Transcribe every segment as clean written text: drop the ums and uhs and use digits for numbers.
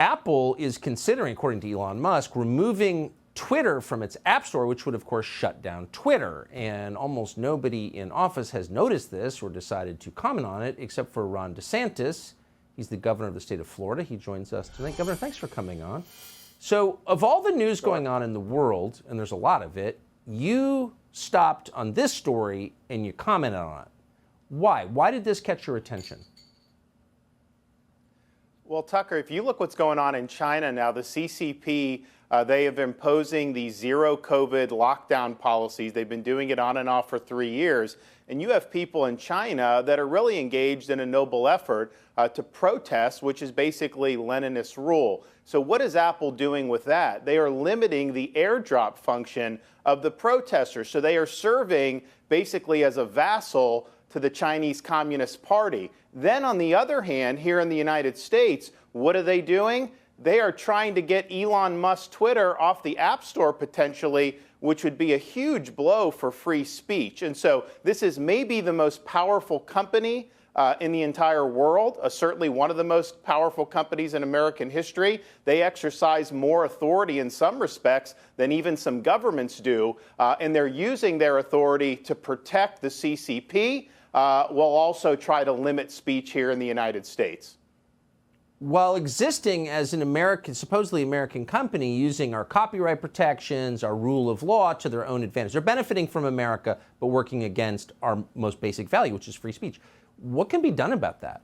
Apple is considering, according to Elon Musk, removing Twitter from its App Store, which would, of course, shut down Twitter. And almost nobody in office has noticed this or decided to comment on it, except for Ron DeSantis. He's the governor of the state of Florida. He joins us tonight. Governor, thanks for coming on. So, of all the news going on in the world, and there's a lot of it, you stopped on this story and you commented on it. Why? Why did this catch your attention? Well, Tucker, if you look what's going on in China now, the CCP, they have been imposing these zero COVID lockdown policies. They've been doing it on and off for 3 years. And you have people in China that are really engaged in a noble effort to protest, which is basically Leninist rule. So what is Apple doing with that? They are limiting the airdrop function of the protesters. So they are serving basically as a vassal to the Chinese Communist Party. Then on the other hand, here in the United States, what are they doing? They are trying to get Elon Musk's Twitter off the App Store potentially, which would be a huge blow for free speech. And so this is maybe the most powerful company in the entire world, certainly one of the most powerful companies in American history. They exercise more authority in some respects than even some governments do, and they're using their authority to protect the CCP while also try to limit speech here in the United States. While existing as an American, supposedly American company, using our copyright protections, our rule of law to their own advantage. They're benefiting from America, but working against our most basic value, which is free speech. What can be done about that?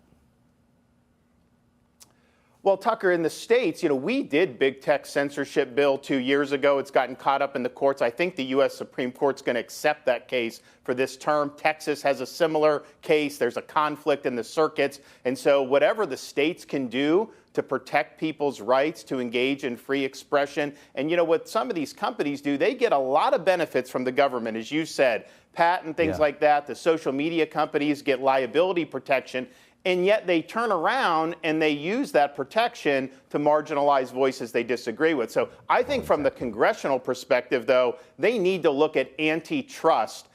Well, Tucker, in the States, we did big tech censorship bill 2 years ago. It's gotten caught up in the courts. I think the U.S. Supreme Court's going to accept that case for this term. Texas has a similar case. There's a conflict in the circuits. And so whatever the states can do to protect people's rights to engage in free expression. And what some of these companies do, they get a lot of benefits from the government, as you said, patent, things like that. The social media companies get liability protection. And yet they turn around and they use that protection to marginalize voices they disagree with. So I think from the congressional perspective, though, they need to look at antitrust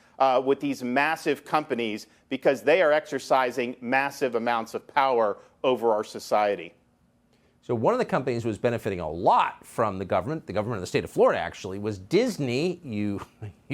with these massive companies because they are exercising massive amounts of power over our society. So one of the companies who was benefiting a lot from the government of the state of Florida actually, was Disney. You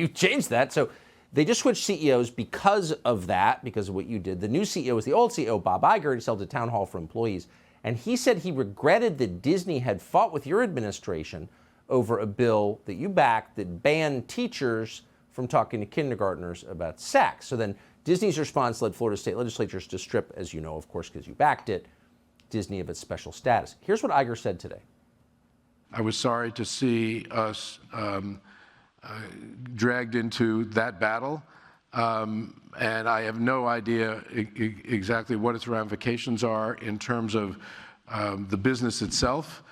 changed that. So they just switched CEOs because of that, because of what you did. The new CEO was the old CEO, Bob Iger. He held a town hall for employees. And he said he regretted that Disney had fought with your administration over a bill that you backed that banned teachers from talking to kindergartners about sex. So then Disney's response led Florida state legislatures to strip, as you know, of course, because you backed it, Disney of its special status. Here's what Iger said today. I was sorry to see us dragged into that battle, and I have no idea exactly what its ramifications are in terms of the business itself.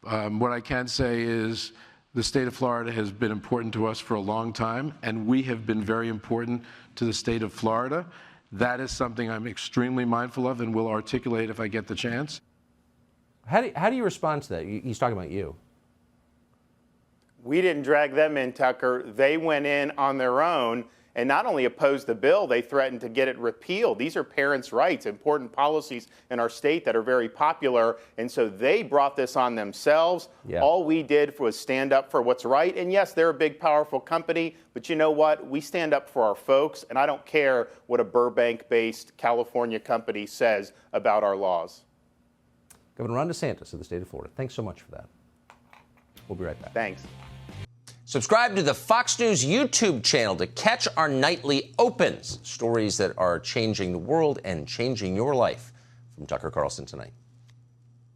What I can say is the state of Florida has been important to us for a long time, and we have been very important to the state of Florida. That is something I'm extremely mindful of and will articulate if I get the chance. How do you respond to that? He's talking about you. We didn't drag them in, Tucker. They went in on their own and not only opposed the bill, they threatened to get it repealed. These are parents' rights, important policies in our state that are very popular. And so they brought this on themselves. Yeah. All we did was stand up for what's right. And yes, they're a big, powerful company. But you know what? We stand up for our folks. And I don't care what a Burbank-based California company says about our laws. Governor Ron DeSantis of the state of Florida. Thanks so much for that. We'll be right back. Thanks. Subscribe to the Fox News YouTube channel to catch our nightly opens, stories that are changing the world and changing your life. From Tucker Carlson Tonight.